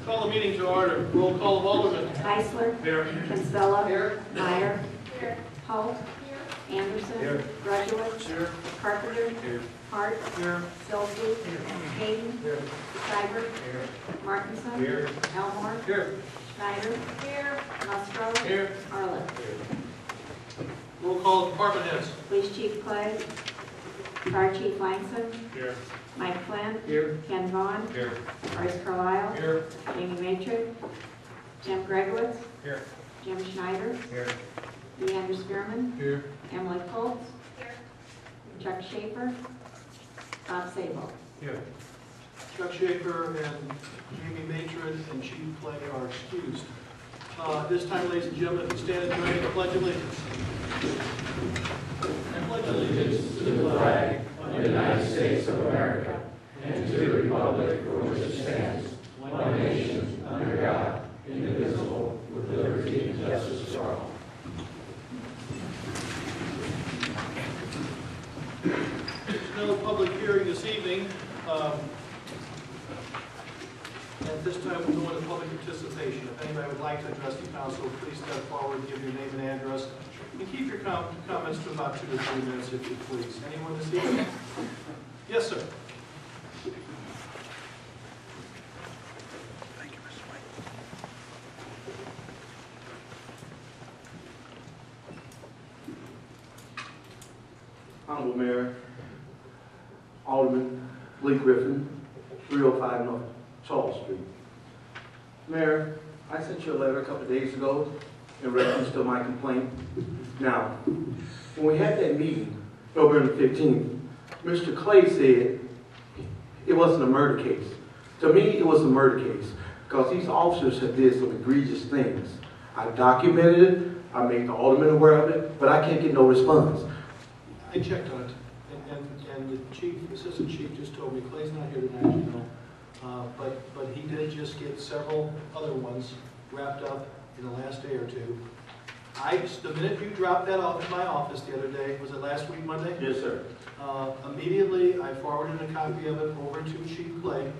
Call the meeting to order. Roll call of Alderman. Heisler. Here. Kinsella. Here. Meyer. Holt. Anderson. Here. Rudowitz. Here. Carpenter. Here. Hart. Here. Silsby. Hayden. Here. Schreiber. Here. Martinson. Here. Elmore. Here. Schneider. Here. Musgrove. Here. Arlen. Roll call of department heads. Police Chief Clay. Fire Chief Langston. Here. Mike Flynn. Here. Ken Vaughn. Here. Bryce Carlisle. Here. Jamie Matron. Jim Gregowitz. Here. Jim Schneider. Here. Leander Spearman. Here. Emily Colts. Chuck Schaefer. Bob Sable. Here. Chuck Schaefer and Jamie Matron and Chief Clay are excused. This time, ladies and gentlemen, if you stand and join me in the Pledge of Allegiance. I pledge allegiance to the flag of the United States of America and to the republic for which it stands, one nation, under God, indivisible, with liberty and justice for all. There's no public hearing this evening. At this time, we'll go into public participation. If anybody would like to address the council, please step forward, give your name and address, and keep your comments to about 2 to 3 minutes, if you please. Anyone this evening? Yes, sir. Thank you, Mr. White. Honorable Mayor, Alderman Lee Griffin, 305 North Charles Street. Mayor, I sent you a letter a couple of days ago in reference to my complaint. Now, when we had that meeting, November 15th, Mr. Clay said it wasn't a murder case. To me, it was a murder case because these officers have did some egregious things. I documented it, I made the alderman aware of it, but I can't get no response. I checked on it, and the chief, assistant chief just told me, Clay's not here tonight, you know, but he did just get several other ones wrapped up in the last day or two. The minute you dropped that off in my office the other day, was it last week, Monday? Yes, sir. Immediately, I forwarded a copy of it over to Chief Clay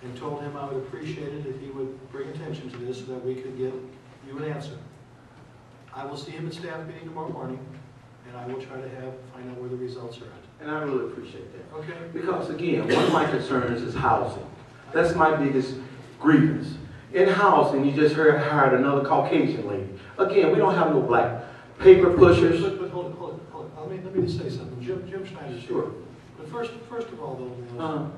and told him I would appreciate it if he would bring attention to this so that we could get you an answer. I will see him at staff meeting tomorrow morning, and I will try to find out where the results are at. And I really appreciate that. Okay? Because again, one of my concerns is housing. That's my biggest grievance. In housing, you just hired another Caucasian lady. Again, we don't have no black paper pushers. But hold it. Let me just say something. Jim Schneider's here. Sure. But first of all, though,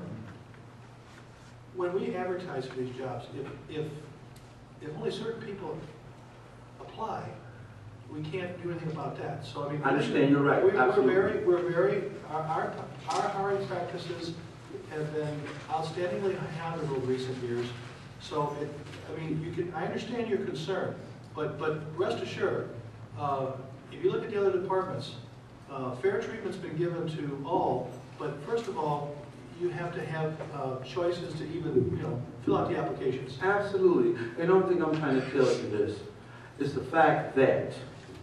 when we advertise for these jobs, if only certain people apply, we can't do anything about that. So I mean, I understand, you're right. Our hiring practices have been outstandingly honored over recent years. So I understand your concern, but rest assured, if you look at the other departments, fair treatment's been given to all. But first of all, you have to have choices to even fill out the applications. Absolutely. And the only thing I'm trying to tell you this is the fact that,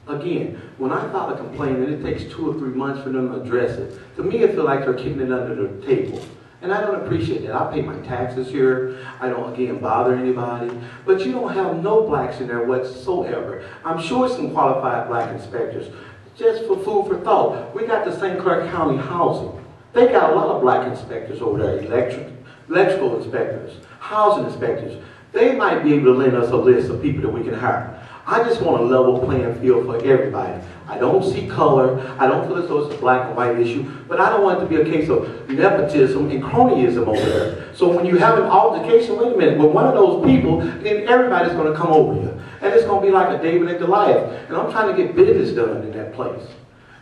again, when I file a complaint and it takes 2 or 3 months for them to address it, to me it feels like they're kicking it under the table. And I don't appreciate that. I pay my taxes here. I don't, again, bother anybody. But you don't have no blacks in there whatsoever. I'm sure some qualified black inspectors. Just for food for thought, we got the St. Clair County Housing. They got a lot of black inspectors over there, electrical inspectors, housing inspectors. They might be able to lend us a list of people that we can hire. I just want a level playing field for everybody. I don't see color. I don't feel as though it's a black and white issue, but I don't want it to be a case of nepotism and cronyism over there. So when you have an altercation, wait a minute, with one of those people, then everybody's going to come over you. And it's going to be like a David and Goliath. And I'm trying to get business done in that place.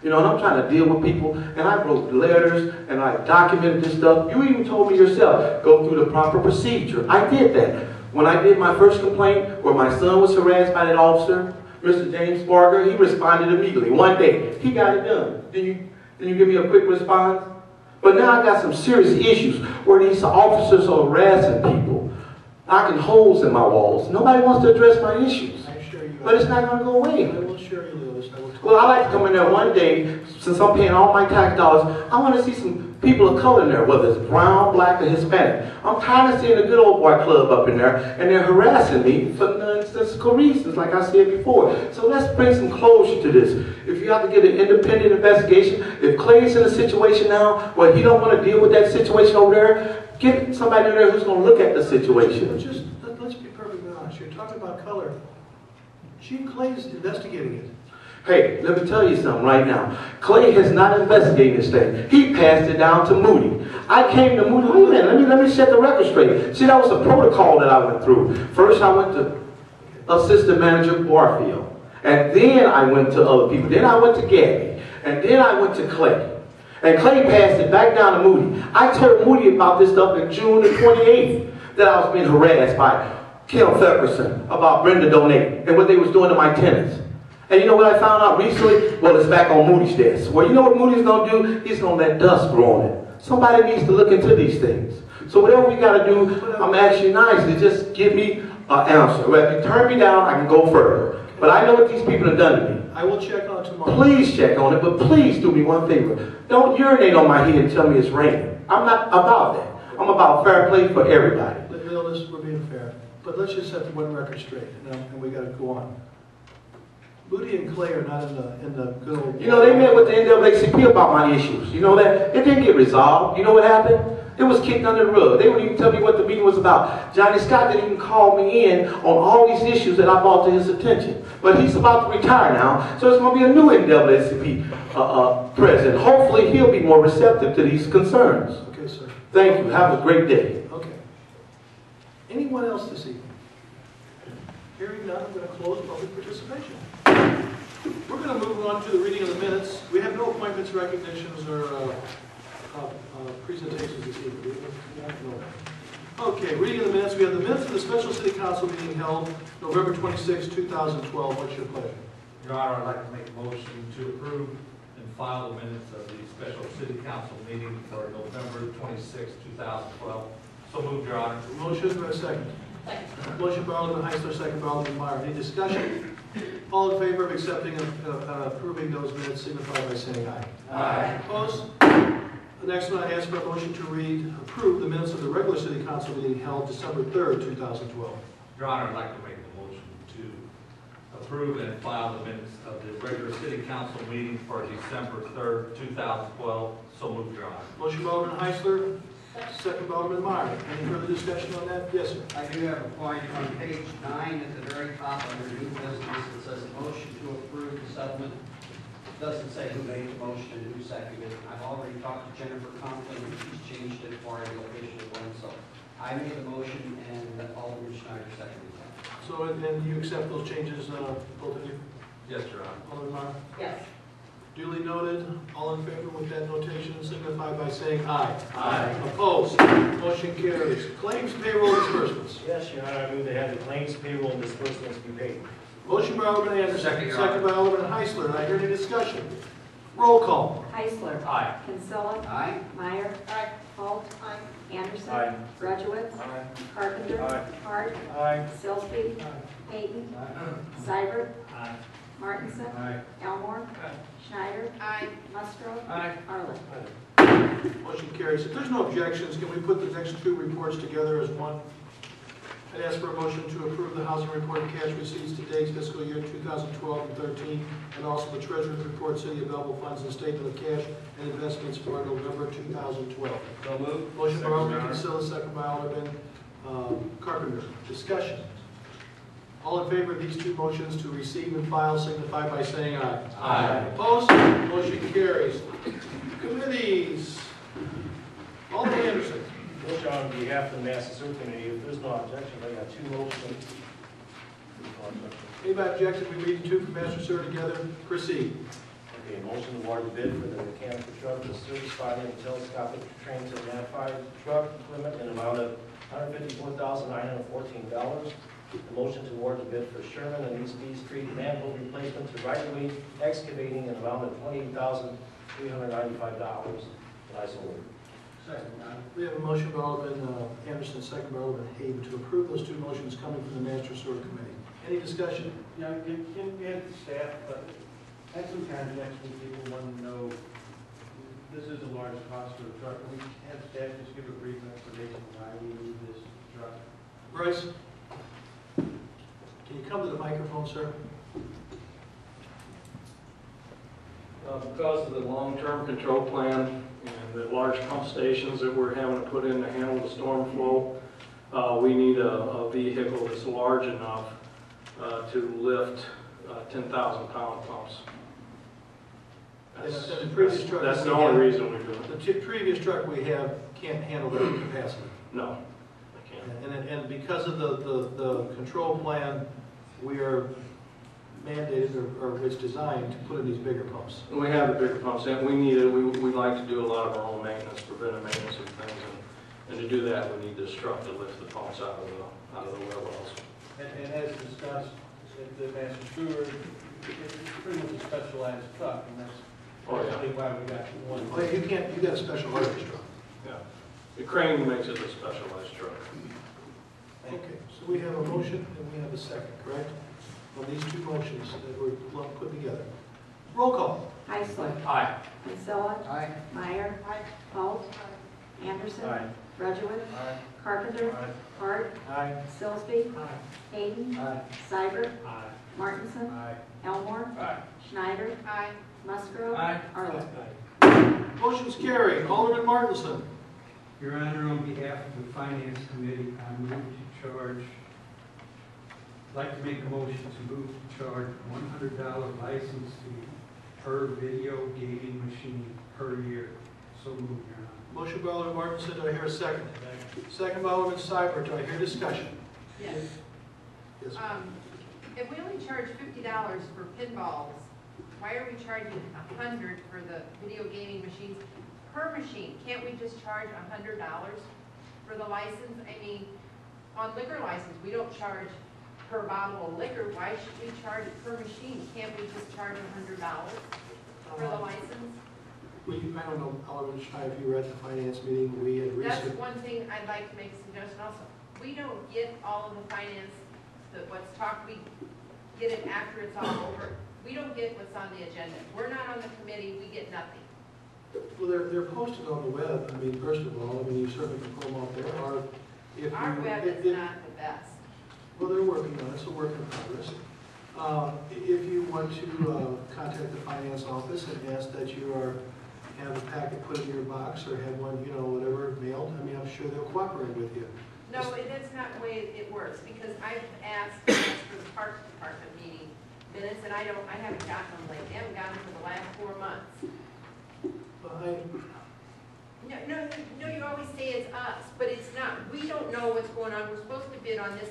You know, and I'm trying to deal with people, and I wrote letters, and I documented this stuff. You even told me yourself, go through the proper procedure. I did that. When I did my first complaint, where my son was harassed by that officer, Mr. James Barker, he responded immediately. One day, he got it done. Didn't you give me a quick response? But now I got some serious issues where these officers are harassing people, knocking holes in my walls. Nobody wants to address my issues. I assure you. But it's not going to go away. I will assure you, Lewis. Well, I like to come in there one day, since I'm paying all my tax dollars, I want to see some people of color in there, whether it's brown, black, or Hispanic. I'm tired of seeing the good old boy club up in there, and they're harassing me for nonsensical reasons, like I said before. So let's bring some closure to this. If you have to get an independent investigation, if Clay's in a situation now where he don't want to deal with that situation over there, get somebody in there who's going to look at the situation. Let's be perfectly honest. You're talking about color. Chief Clay's investigating it. Hey, let me tell you something right now. Clay has not investigated this thing. He passed it down to Moody. I came to Moody. Wait a minute, let me set the record straight. See, that was the protocol that I went through. First, I went to Assistant Manager Barfield. And then I went to other people. Then I went to Gabby. And then I went to Clay. And Clay passed it back down to Moody. I told Moody about this stuff in June the 28th, that I was being harassed by Kim Feverson about Brenda Donate and what they was doing to my tenants. And you know what I found out recently? Well, it's back on Moody's desk. Well, you know what Moody's going to do? He's going to let dust grow on it. Somebody needs to look into these things. So whatever we got to do, I'm asking you nicely, just give me an answer. Well, if you turn me down, I can go further. But I know what these people have done to me. I will check on it tomorrow. Please check on it, but please do me one favor. Don't urinate on my head and tell me it's raining. I'm not about that. I'm about fair play for everybody. We're being fair. But let's just set the one record straight, and we got to go on. Moody and Clay are not in the good old... You know, they met with the NAACP about my issues. You know that? It didn't get resolved. You know what happened? It was kicked under the rug. They wouldn't even tell me what the meeting was about. Johnny Scott didn't even call me in on all these issues that I brought to his attention. But he's about to retire now, so it's going to be a new NAACP president. Hopefully, he'll be more receptive to these concerns. Okay, sir. Thank you. Have a great day. Okay. Anyone else this evening? Hearing none, I'm going to close public participation. We're going to move on to the reading of the minutes. We have no appointments, recognitions, or presentations this evening. No. Okay, reading of the minutes. We have the minutes of the special city council meeting held November 26, 2012. What's your pleasure? Your Honor, I'd like to make a motion to approve and file the minutes of the special city council meeting for November 26, 2012. So moved, Your Honor. Motion, do I have a second? Second. Motion by Alderman Heisler, second by Alderman Meyer. Any discussion? All in favor of accepting and approving those minutes signify by saying aye. Aye. Opposed? The next one, I ask for a motion to approve the minutes of the regular city council meeting held December 3rd, 2012. Your Honor, I'd like to make a motion to approve and file the minutes of the regular city council meeting for December 3rd, 2012. So moved, Your Honor. Motion by Alderman Heisler, second by Alderman Meyer. Any further discussion on that? Yes, sir. I do have a point on page 9 at the very top under new business. It says motion to approve the settlement. It doesn't say who made the motion and who seconded it. I've already talked to Jennifer Conklin and she's changed it for the official one. So I made the motion and Alderman Schneider seconded that. So, and you accept those changes, both of you? Yes, Your Honor. Alderman Meyer? Yes. Duly noted. All in favor with that notation signify by saying aye. Aye. Opposed? Motion carries. Claims, payroll, disbursements. Yes, Your Honor, I move to have the claims, payroll, and disbursements be paid. Motion by Alderman Anderson, Second, Your second by Alderman Heisler. And I hear any discussion? Roll call. Heisler. Aye. Kinsella. Aye. Meyer. Holt. Anderson. Aye. Rudowitz. Aye. Carpenter. Aye. Hart. Aye. Silsby. Payton. Seibert. Aye. Martinson. Aye. Elmore. Schneider. Musgrove. Aye. Arlen. Motion carries. If there's no objections, can we put the next two reports together as one? I'd ask for a motion to approve the housing report and cash receipts to date fiscal year 2012 and 13, and also the treasurer's report, City of Belleville funds and statement of cash and investments for November 2012. So moved. Motion by Second, Alderman Your Honor. Kinsella, second by Alderman Carpenter. Discussion. All in favor of these two motions to receive and file signify by saying aye. Aye. Opposed? Motion carries. Committees. Alderman Anderson. Motion on behalf of the Master Sewer Committee, if there's no objection, I got two motions. Any objection, we read the two from Master Sewer together. Proceed. Okay, motion to award the bid for the mechanical truck to service body and telescopic trains identified truck equipment in amount of $154,914. The motion to award the bid for Sherman and East B Street manhole replacement to right-of-way excavating in an amount of $28,395. And I so move. Second, Your Honor. We have a motion by Alderman Anderson, second by Alderman Hayden to approve those two motions coming from the Master Sewer Committee. Any discussion? Yeah, and staff, but Had some context when people want to know, this is a large cost for a truck. Can we have staff just give a brief explanation why we need this truck? Bryce, can you come to the microphone, sir? Because of the long-term control plan and the large pump stations that we're having to put in to handle the storm flow, we need a vehicle that's large enough to lift 10,000-pound pumps. And the previous truck That's that the we only had- reason we do it. The previous truck we have can't handle that capacity. No, I can't. And because of the control plan, we are mandated, or it's designed to put in these bigger pumps. And we have the bigger pumps, and we need it. We like to do a lot of our own maintenance, preventive maintenance and things, and to do that, we need this truck to lift the pumps out of the well wells. And as discussed at the master steward, it's pretty much a specialized truck, and that's Oh, yeah. basically why we got one. Oh, you got a special garbage truck. Yeah. The crane makes it a specialized truck. Okay, so we have a motion and we have a second, correct? On these two motions that were put together. Roll call. Heisler. Aye. Kinsella. Aye. Meyer. Holt. Anderson. Aye. Rudowitz. Aye. Carpenter. Aye. Hart. Aye. Sillsby. Aye. Hayden. Aye. Seibert. Aye. Martinson. Aye. Elmore. Aye. Schneider. Musgrove. Aye. Arlen. Motion's carried. Alderman Martinson. Your Honor, on behalf of the Finance Committee, I move to charge, I'd like to make a motion to move to charge $100 license fee per video gaming machine per year. So moved, Your Honor. Motion by Alderman Martinson. Do I hear a second? Second by Alderman Seibert. Do I hear discussion? Yes. Yes. If we only charge $50 for pinballs, why are we charging $100 for the video gaming machines per machine? Can't we just charge $100 for the license? I mean, on liquor license, we don't charge per bottle of liquor. Why should we charge per machine? Can't we just charge $100 for the license? I don't know, Alderman Schneider, if you were at the finance meeting, we had That's recently. one thing I'd like to make a suggestion also. We don't get all of the finance, what's talked, we get it after it's all over. We don't get what's on the agenda. We're not on the committee, we get nothing. Well, they're posted on the web. I mean, first of all, I mean, you certainly can pull them out there, or if you. Our web if- is if- not the best. Well, they're working on it, it's a work in progress. If you want to contact the finance office and ask that you have a packet put in your box or have one, whatever mailed, I mean, I'm sure they'll cooperate with you. No, that's not the way it works, because I've asked for the Parks Department meeting minutes, and I haven't gotten them lately. I haven't gotten them for the last 4 months. No, you always say it's us, but it's not. We don't know what's going on. We're supposed to bid on this.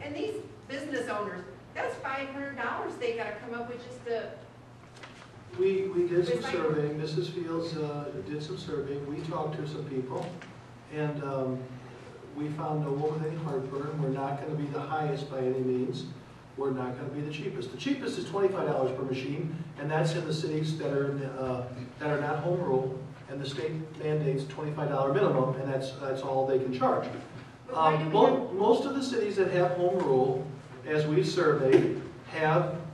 And these business owners, that's $500 they gotta come up with just to, We did some It's like- surveying, Mrs. Fields did some surveying, we talked to some people, and we found no one with any heartburn. We're not gonna be the highest by any means. We're not gonna be the cheapest. The cheapest is $25 per machine, and that's in the cities that are not home rule, and the state mandates $25 minimum, and that's all they can charge. but why do we have, Most of the cities that have home rule, as we've surveyed,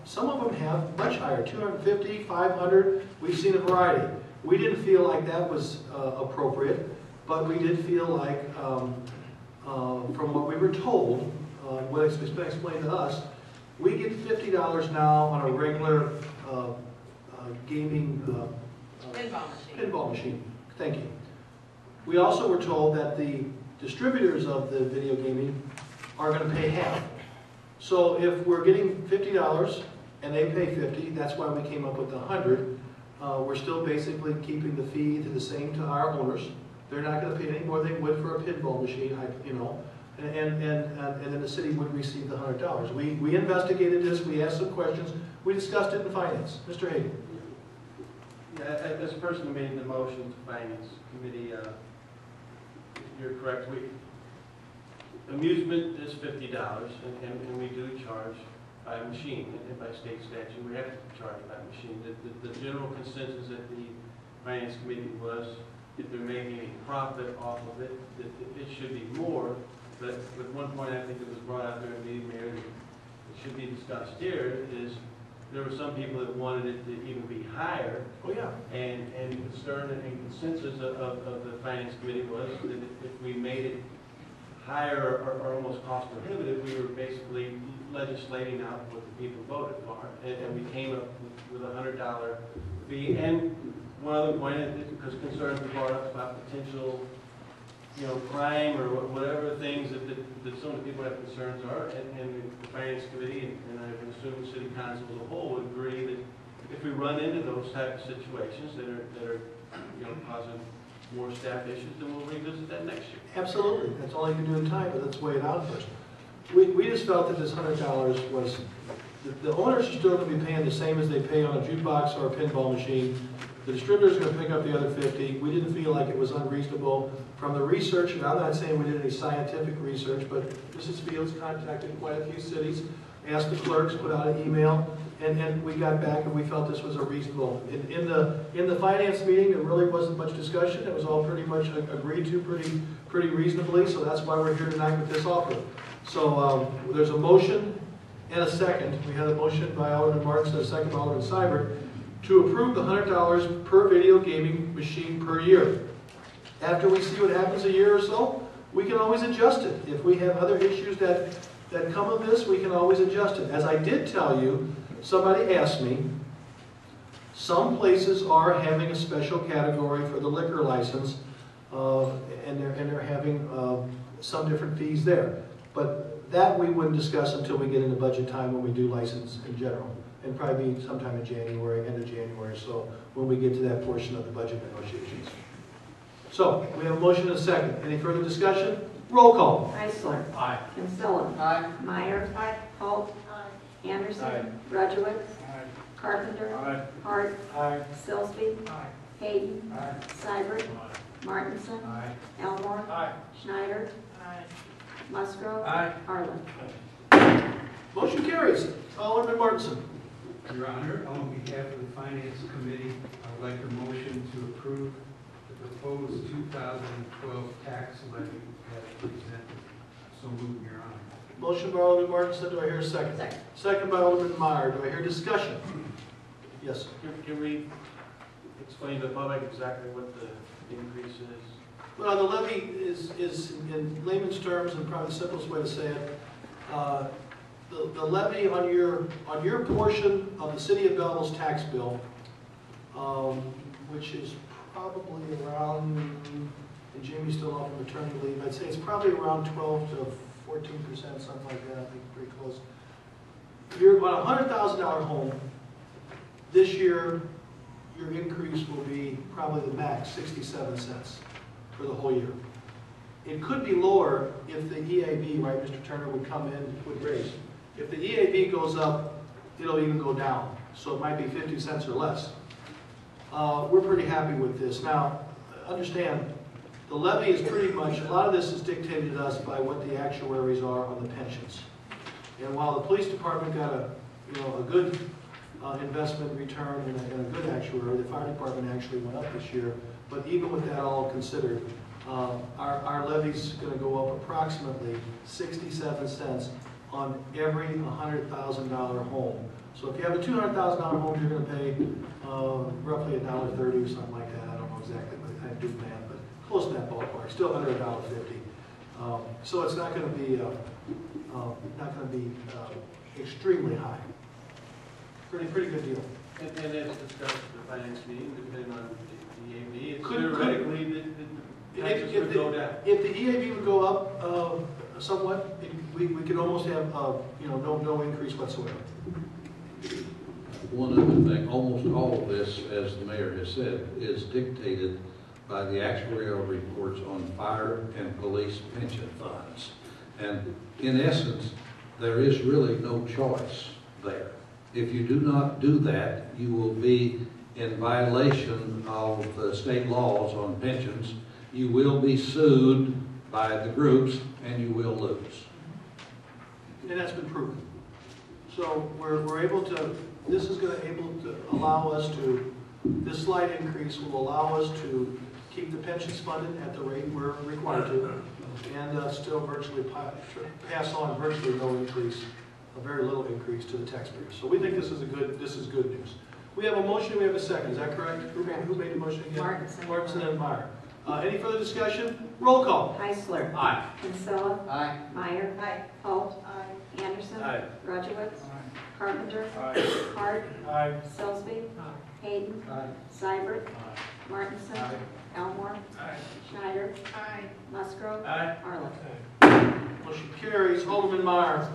some of them have much higher, 250, 500, we've seen a variety. We didn't feel like that was appropriate, but we did feel like, from what we were told, what it's been explained to us, we get $50 now on a regular gaming pinball machine. Thank you. We also were told that the distributors of the video gaming are going to pay half. So if we're getting $50 and they pay $50, that's why we came up with the $100. We're still basically keeping the fee to the same to our owners. They're not going to pay any more than they would for a pinball machine, and then the city would receive the $100. We investigated this. We asked some questions. We discussed it in finance. Mr. Hayden. Yeah, as a person who made the motion to Finance Committee, you're correct. Amusement is $50, and we do charge by machine, and by state statute, we have to charge by machine. The general consensus at the Finance Committee was, if they're making a profit off of it, that it should be more. But at one point, I think it was brought out there in the meeting, Mayor, that it should be discussed here, is there were some people that wanted it to even be higher. Oh, yeah. And concern and consensus of the finance committee was that if we made it higher or almost cost prohibitive, we were basically legislating out what the people voted for. And we came up with $100 fee. And one other point, because concerns were brought up about potential, crime or whatever things that some of the people have concerns are. And the finance committee, and I would assume the city council as a whole would agree that if we run into those type of situations that are causing more staff issues, then we'll revisit that next year. Absolutely. That's all you can do in time, but let's weigh it out first. We just felt that this $100 was, the owners are still going to be paying the same as they pay on a jukebox or a pinball machine. The distributor's going to pick up the other 50. We didn't feel like it was unreasonable. From the research, and I'm not saying we did any scientific research, but Mrs. Fields contacted quite a few cities, asked the clerks, put out an email, and we got back and we felt this was a reasonable. In the finance meeting, there really wasn't much discussion. It was all pretty much agreed to pretty reasonably, so that's why we're here tonight with this offer. So there's a motion and a second. We had a motion by Alderman Marks and a second by Alderman Seibert to approve the $100 per video gaming machine per year. After we see what happens a year or so, we can always adjust it. If we have other issues that come of this, we can always adjust it. As I did tell you, somebody asked me, some places are having a special category for the liquor license, and they're having some different fees there. But that we wouldn't discuss until we get into budget time when we do license in general. And probably sometime in January, end of January, so when we get to that portion of the budget negotiations. So, we have a motion and a second. Any further discussion? Roll call. Heisler. Aye. Kinsella. Aye. Meyer. Aye. Holt. Anderson. Aye. Rudowitz. Carpenter. Aye. Hart. Aye. Sillsby. Aye. Hayden. Aye. Seibert. Martinson. Aye. Elmore. Aye. Schneider. Aye. Musgrove. Aye. Arlen. Motion carries. Alderman Martinson. Your Honor, on behalf of the Finance Committee, I would like a motion to approve the proposed 2012 tax levy as presented. So moved, Your Honor. Motion by Alderman Martinson. Do I hear a second? Second. Second by Alderman Meyer. Do I hear discussion? Yes, sir. Can we explain to the public exactly what the increase is? Well, the levy is in layman's terms, and probably the simplest way to say it, the levy on your portion of the city of Belleville's tax bill, which is probably around, and Jamie's still off of maternity leave, I'd say it's probably around 12 to 14%, something like that. I think pretty close. If you're on a $100,000 home, this year your increase will be probably the max, 67 cents for the whole year. It could be lower if the EAB, right, Mr. Turner, would come in, would raise. If the EAB goes up, it'll even go down. So it might be 50 cents or less. We're pretty happy with this. Now, understand, the levy is pretty much, a lot of this is dictated to us by what the actuaries are on the pensions. And while the police department got a good investment return and a good actuary, the fire department actually went up this year. But even with that all considered, our levy's going to go up approximately 67 cents on every $100,000 home. So if you have a $200,000 home, you're going to pay roughly $1.30 or something like that. I don't know exactly, but I do math, but close to that ballpark. Still under $1.50. So it's not going to be extremely high. Pretty good deal. And as discussed at the finance meeting, depending on the EAB, it's Could- theoretically the taxes would go down. If the EAB would go up somewhat, we could almost have no increase whatsoever. One other thing, almost all of this, as the mayor has said, is dictated by the actuarial reports on fire and police pension funds. And in essence, there is really no choice there. If you do not do that, you will be in violation of the state laws on pensions. You will be sued by the groups and you will lose. And that's been proven. So we're able to, this is going to allow us to, this slight increase will allow us to keep the pensions funded at the rate we're required to, and still virtually pass on virtually no increase a very little increase to the taxpayers. So we think this is good news. We have a motion, we have a second, is that correct? Who made the motion again? Martinson and Meyer. Any further discussion? Roll call. Heisler. Aye. Kinsella. Aye. Meyer. Holt. Anderson. Aye. Rudowitz. Carpenter. Aye. Hart. Aye. Sillsby. Hayden. Seibert. Martinson. Aye. Elmore. Schneider. Aye. Musgrove. Aye. Arlen. Motion carries. Alderman Meyer.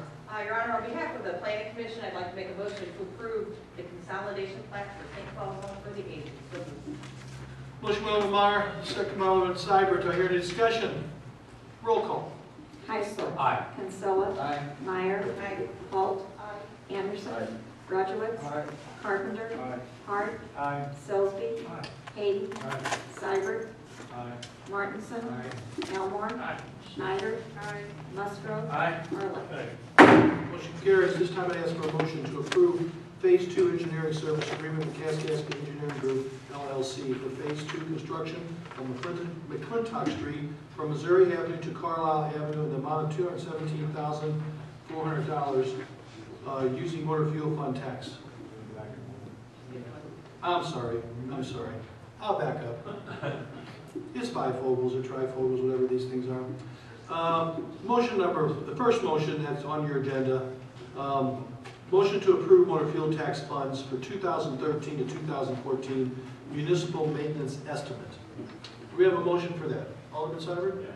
Your Honor, on behalf of the Planning Commission, I'd like to make a motion to approve the consolidation plat for St. Paul's Home for the Aged. Motion by Alderman Meyer, second by Alderman Seibert. Do I hear any discussion? Roll call. Heisler. Aye. Kinsella. Aye. Meyer. Aye. Holt. Anderson. Rudowitz. Carpenter. Hart. Sillsby. Hayden. Seibert. Martinson. Elmore. Schneider. Aye. Musgrove. Arlen. Motion carries. This time I ask for a motion to approve Phase 2 engineering service agreement with Kaskaskia Engineering Group, LLC, for Phase 2 construction on McClintock Street from Missouri Avenue to Carlisle Avenue in the amount of $217,400 using motor fuel fund tax. I'm sorry. I'll back up. It's bifocals or trifocals, whatever these things are. The first motion that's on your agenda, motion to approve motor fuel tax funds for 2013 to 2014 municipal maintenance estimate. Do we have a motion for that? Alderman Seibert? Yeah.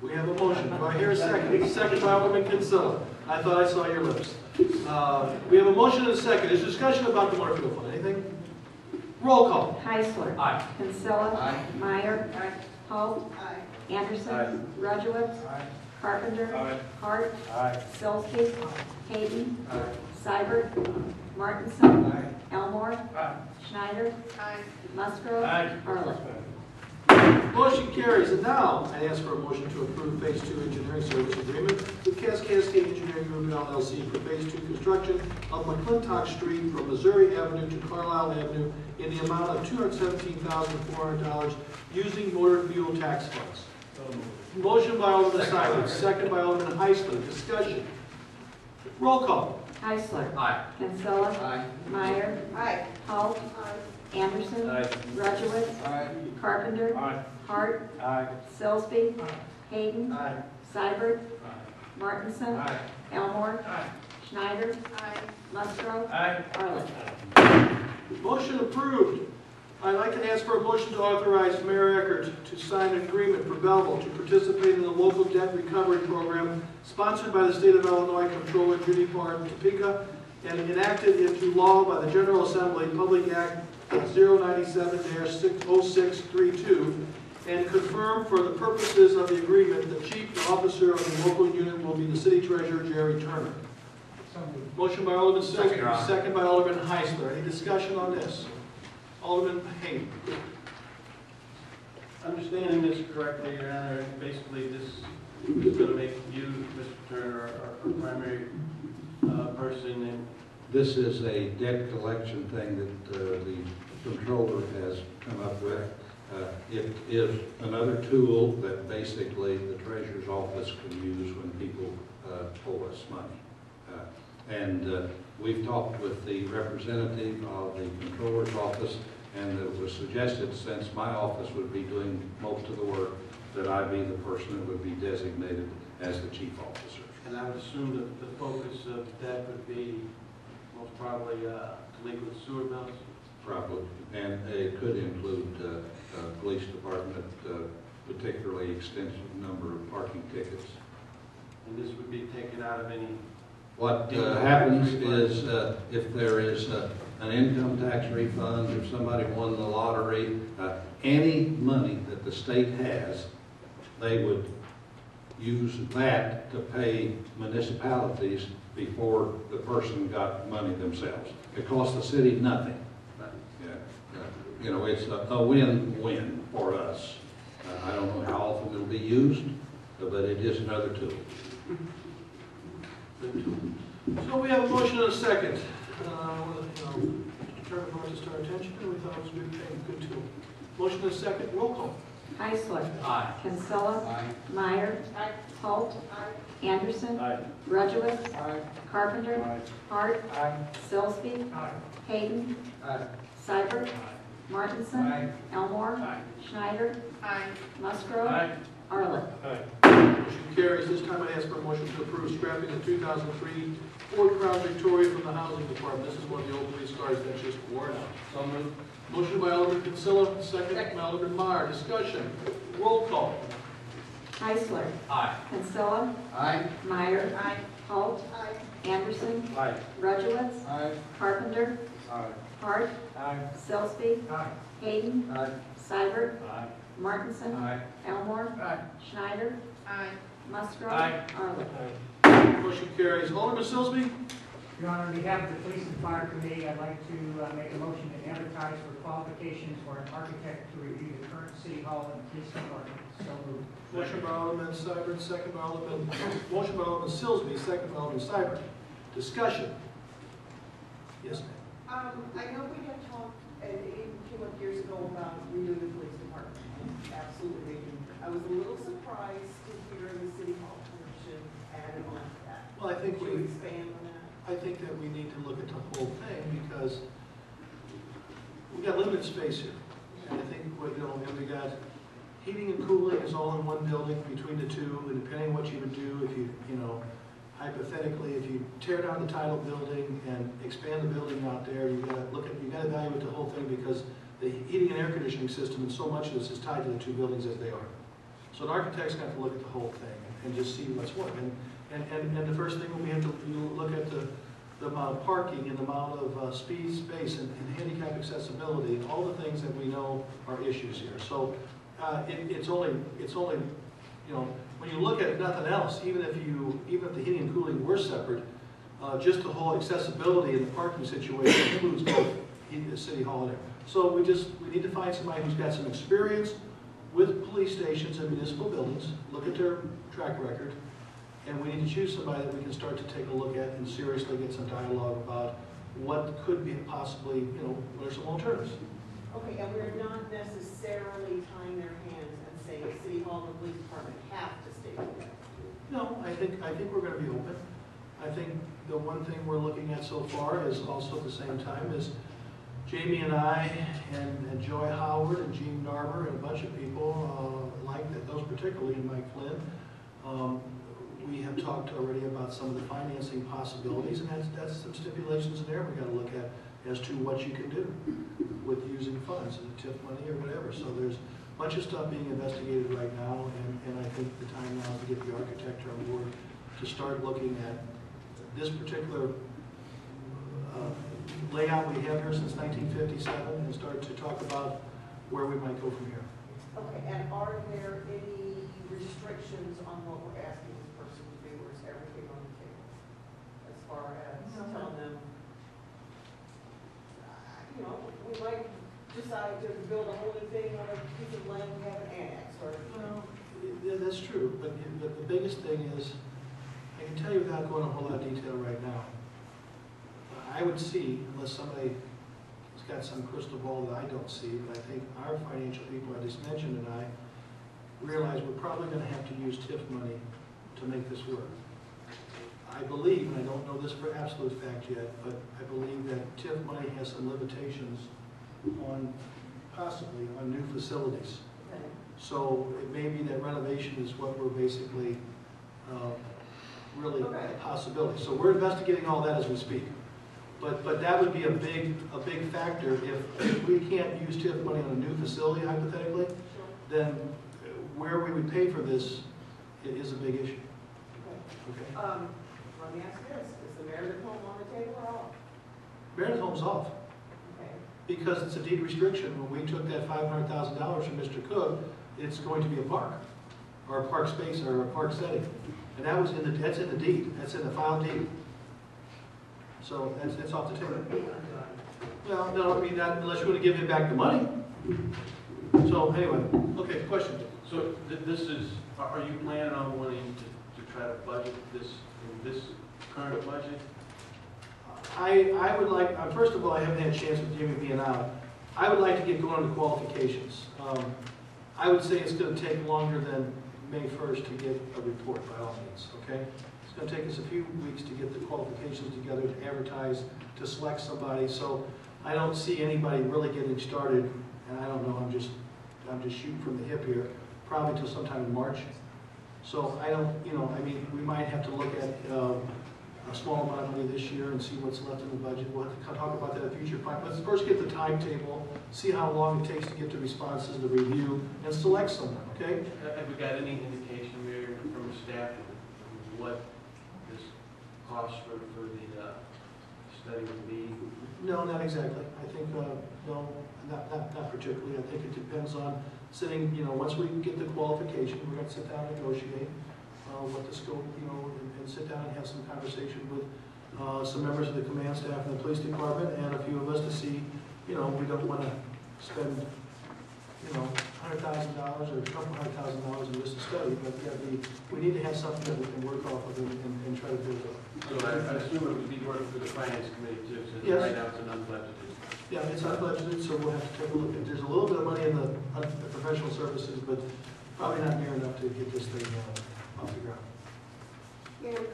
We have a motion. Do I hear a second? Second by Alderman Kinsella. I thought I saw your lips. We have a motion and a second. Is discussion about the motor fuel fund? Anything? Roll call. Heisler. Aye. Kinsella. Aye. Meyer. Holt. Anderson. Rudowitz. Carpenter. Hart. Sillsby. Hayden. Seibert. Martinson. Elmore. Schneider. Aye. Musgrove. Arlen. Motion carries. And now I ask for a motion to approve Phase 2 engineering service agreement with Kaskaskia Engineering Group, LLC, for Phase 2 construction of McClintock Street from Missouri Avenue to Carlisle Avenue in the amount of $217,400 using motor fuel tax funds. Motion by Alderman Seibert, second by Alderman Heisler. Discussion. Roll call. Heisler. Aye. Kinsella. Aye. Meyer. Holt. Anderson. Rudowitz. Carpenter. Hart. Sillsby. Hayden. Seibert. Martinson. Elmore. Schneider. Aye. Musgrove. Arlen. Motion approved. I'd like to ask for a motion to authorize Mayor Eckert to sign an agreement for Belleville to participate in the local debt recovery program sponsored by the State of Illinois Comptroller Judy Topeka and enacted into law by the General Assembly, Public Act 097-0632, and confirm for the purposes of the agreement the chief officer of the local unit will be the city treasurer, Jerry Turner. Motion by Alderman Sillsby, second by Alderman Heisler. Any discussion on this? Alderman Hayden. Understanding this correctly, Your Honor, basically this is going to make you, Mr. Turner, our primary person. And This is a debt collection thing that the controller has come up with. It is another tool that basically the treasurer's office can use when people owe us money. We've talked with the representative of the controller's office, and it was suggested, since my office would be doing most of the work, that I be the person that would be designated as the chief officer. And I would assume that the focus of that would be most probably delinquent sewer bills. Probably, and it could include police department, particularly extensive number of parking tickets. And this would be taken out of any. What happens is if there is an income tax refund, if somebody won the lottery, any money that the state has, they would use that to pay municipalities before the person got money themselves. It costs the city nothing. You know, it's a win-win for us. I don't know how often it'll be used, but it is another tool. So we have a motion and a second. Determined brought this to our attention, and we thought it was a good thing, good tool. Motion and a second, roll call. Heisler. Aye. Kinsella. Aye. Meyer. Aye. Holt. Anderson. Aye. Rudowitz. Aye. Carpenter. Aye. Hart. Aye. Sillsby. Aye. Hayden. Aye. Seibert. Martinson. Aye. Elmore. Aye. Schneider. Aye. Musgrove. Arlen. Motion carries. This time I ask for a motion to approve scrapping the 2003 Ford Crown Victoria from the Housing Department. This is one of the old police cars that's just worn out. So moved. Motion by Alderman Kinsella, second by Alderman Meyer. Discussion. Roll call. Heisler. Aye. Kinsella. Aye. Meyer. Aye. Holt. Aye. Anderson. Aye. Rudowitz. Aye. Carpenter. Aye. Hart. Aye. Sillsby. Aye. Hayden. Aye. Seibert. Aye. Martinson. Aye. Elmore. Aye. Schneider. Aye. Musgrove. Aye. Arlen. Motion carries. Alderman Sillsby. Your Honor, on behalf of the Police and Fire Committee, I'd like to make a motion to advertise for qualifications for an architect to review the current City Hall and Police Department. So moved. Motion by Alderman Seibert, second by Alderman, motion by Alderman Sillsby, second by Alderman Seibert. Discussion. Yes, ma'am. I know we had talked, and it came up years ago about renewing the police department. Absolutely. I was a little surprised to hear the City Hall Commission added on to that. Well, I think Could you expand on that? I think that we need to look at the whole thing because we got limited space here. And I think, and we got heating and cooling is all in one building between the two, and depending on what you would do, if you hypothetically, if you tear down the title building and expand the building out there, you gotta evaluate the whole thing because the heating and air conditioning system and so much of this is tied to the two buildings as they are. So an architect's gonna have to look at the whole thing and just see what's what. And the first thing will be to look at the amount of parking and the amount of speed, space, and handicap accessibility, and all the things that we know are issues here. So it's only when you look at it, nothing else, even if the heating and cooling were separate, just the whole accessibility and the parking situation includes both the City Hall and there. So we need to find somebody who's got some experience with police stations and municipal buildings, look at their track record, and we need to choose somebody that we can start to take a look at and seriously get some dialogue about what could be possibly, what are some alternatives. Okay, and we're not necessarily tying their hands and saying City Hall and the Police Department have to stay together. No, I think we're going to be open. I think the one thing we're looking at so far is also at the same time is Jamie and I and Joy Howard and Gene Darber and a bunch of people like that, those particularly, and Mike Flynn. We have talked already about some of the financing possibilities, and that's some stipulations in there we got to look at as to what you can do with using funds, TIF money or whatever. So there's a bunch of stuff being investigated right now, and I think the time now is to get the architect on board to start looking at this particular layout we have here since 1957 and start to talk about where we might go from here. Okay, and are there any restrictions on what we're asking this person to do, or is everything on the table? As far as telling them, we might decide to build a whole new thing on a piece of land we have an annex, or. Well, yeah, that's true, but the biggest thing is, I can tell you without going into a whole lot of detail right now, I would see, unless somebody has got some crystal ball that I don't see, but I think our financial people I just mentioned and I realize we're probably going to have to use TIF money to make this work. I believe, and I don't know this for absolute fact yet, but I believe that TIF money has some limitations on, possibly, on new facilities. Okay. So it may be that renovation is what we're basically really a possibility. So we're investigating all that as we speak. But that would be a big factor. If we can't use TIF money on a new facility, hypothetically, then where we would pay for this is a big issue. Okay. Okay. Let me ask this, is the Meredith home on the table or off? Meredith Home's off Okay. because it's a deed restriction. When we took that $500,000 from Mr. Cook, it's going to be a park or a park space or a park setting. And that's in the deed. That's in the filed deed. So that's off the table. Well, no, I mean, not unless you want to give him back the money. So anyway, okay, question. So this is, are you planning on wanting to try to budget this in this current budget? I would like, first of all, I haven't had a chance with Jimmy being out. I would like to get going on the qualifications. I would say it's gonna take longer than May 1st to get a report by all means, okay? It's gonna take us a few weeks to get the qualifications together, to advertise, to select somebody, so I don't see anybody really getting started, and I don't know, I'm just shooting from the hip here, probably till sometime in March. So I don't, I mean, we might have to look at a small amount of money this year and see what's left in the budget. We'll have to talk about that at future point. Let's first get the timetable, see how long it takes to get the responses, the review, and select someone, okay? Have we got any indication, Mayor, from the staff, what this cost for the study would be? No, not exactly. I think, no, not particularly. I think it depends on sitting, once we get the qualification, we're gonna sit down and negotiate what the scope, and sit down and have some conversation with some members of the command staff and the police department and a few of us to see, we don't wanna spend, $100,000 or a couple $100,000 in just a study, but we need to have something that we can work off of and try to build up. So I assume it would be working for the finance committee too, since Yes. right now it's an unbudgeted. Yeah, it's unbudgeted, so we'll have to take a look. There's a little bit of money in the professional services, but probably not near enough to get this thing off the ground. And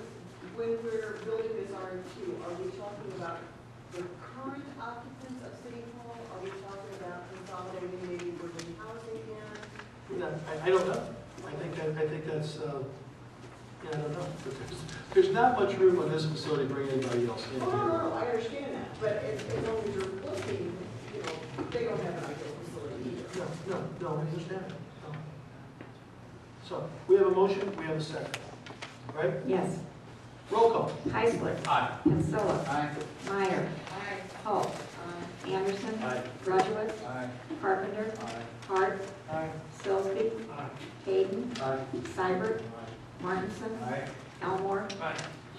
when we're building this RFQ, are we talking about the current occupants of City Hall? Are we talking about consolidating, maybe bringing housing in? I don't know. I think that's, I don't know. But there's not much room on this facility to bring anybody else in. Oh, no, I understand that, but as long as you're looking, they don't have an ideal facility either. No, I understand it. No. So, we have a motion, we have a second, right? Yes. Roll call. Heisler. Aye. Kinsella. Aye. Meyer. Holt. Anderson. Aye. Rudowitz. Aye. Carpenter. Aye. Hart. Aye. Sillsby. Aye. Hayden. Aye. Seibert. Martinson. Aye. Elmore. Aye.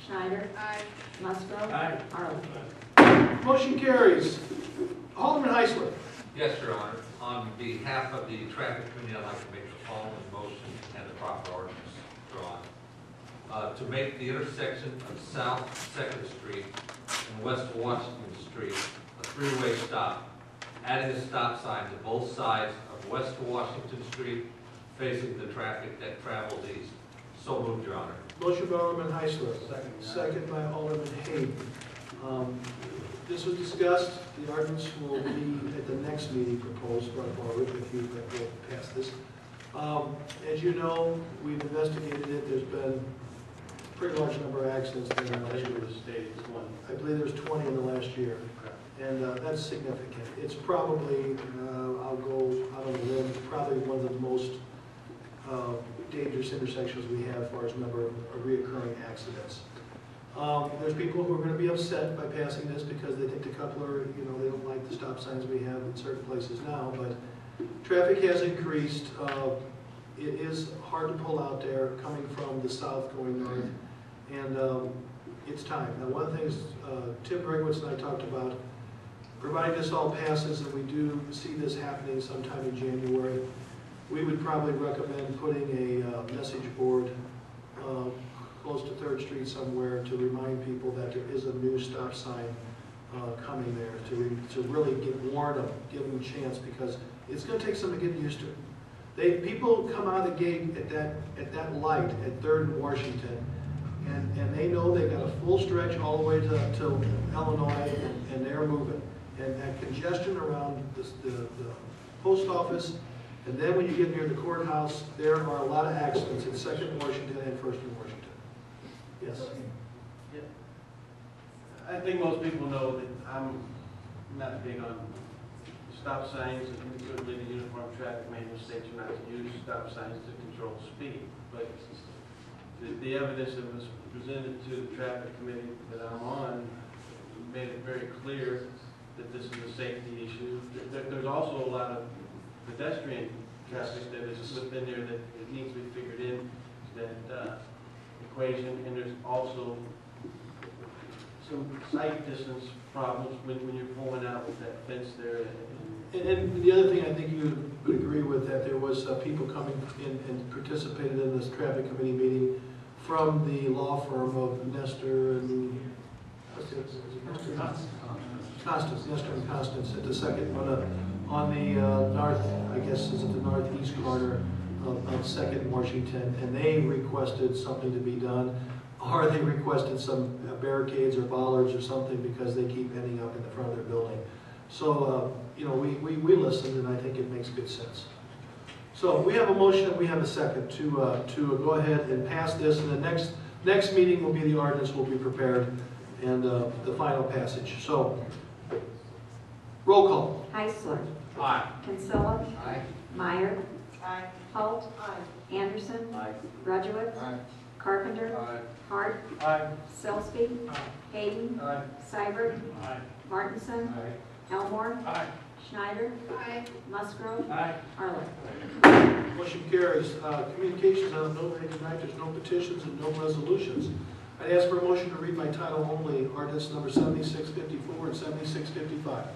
Schneider. Aye. Musgrove. Aye. Arlen. Motion carries. Alderman Heisler. Yes, Your Honor. On behalf of the traffic committee, I'd like to make the following motion and the proper ordinance drawn. To make the intersection of South 2nd Street and West Washington Street a three-way stop, adding a stop sign to both sides of West Washington Street facing the traffic that travels east. So moved, Your Honor. Motion by Alderman Heisler. Second. Second by Alderman Hayden. This was discussed. The ordinance will be at the next meeting proposed, brought forward if you will pass this. As you know, we've investigated it. There's been a pretty large number of accidents there in the last year. The state is one. I believe there's 20 in the last year, and that's significant. It's probably, I'll go out on a limb, probably one of the most dangerous intersections we have as far as number of reoccurring accidents. There's people who are going to be upset by passing this because they think the coupler, they don't like the stop signs we have in certain places now, but traffic has increased. It is hard to pull out there coming from the south going north, and it's time. Now, one of the things Tim Grigowitz and I talked about, provided this all passes and we do see this happening sometime in January, we would probably recommend putting a message board close to 3rd Street somewhere to remind people that there is a new stop sign coming there, to really warn them, give them a chance, because it's going to take some to get used to. People come out of the gate at that light at 3rd and Washington, and they know they got a full stretch all the way to Illinois, and they're moving. And that congestion around the post office, and then when you get near the courthouse, there are a lot of accidents at 2nd Washington and 1st and Washington. Yes. Yeah. I think most people know that I'm not big on stop signs, and certainly the uniform traffic manual states you're not to use stop signs to control speed. But the evidence that was presented to the traffic committee that I'm on made it very clear that this is a safety issue. There's also a lot of pedestrian traffic that is within there that it needs to be figured in that equation, and there's also some sight distance problems when you're pulling out with that fence there. And the other thing I think you would agree with, that there was people coming in and participated in this traffic committee meeting from the law firm of Nestor and Constance at the second one. on the north, I guess, is it the northeast corner of Second and Washington, and they requested something to be done, or they requested some barricades or bollards or something because they keep ending up in the front of their building. So, you know, we listened, and I think it makes good sense. So we have a motion, we have a second to go ahead and pass this, and the next meeting will be the ordinance will be prepared and the final passage. So, roll call. Heisler. Aye. Kinsella. Aye. Meyer. Aye. Holt. Aye. Anderson. Aye. Rudowitz. Aye. Carpenter. Aye. Hart. Aye. Sillsby. Aye. Hayden. Aye. Seibert. Aye. Martinson. Aye. Elmore. Aye. Schneider. Aye. Musgrove. Aye. Arlen. Motion carries. Communications, I don't know any tonight, there's no petitions and no resolutions. I'd ask for a motion to read by title only, ordinance number 7654 and 7655.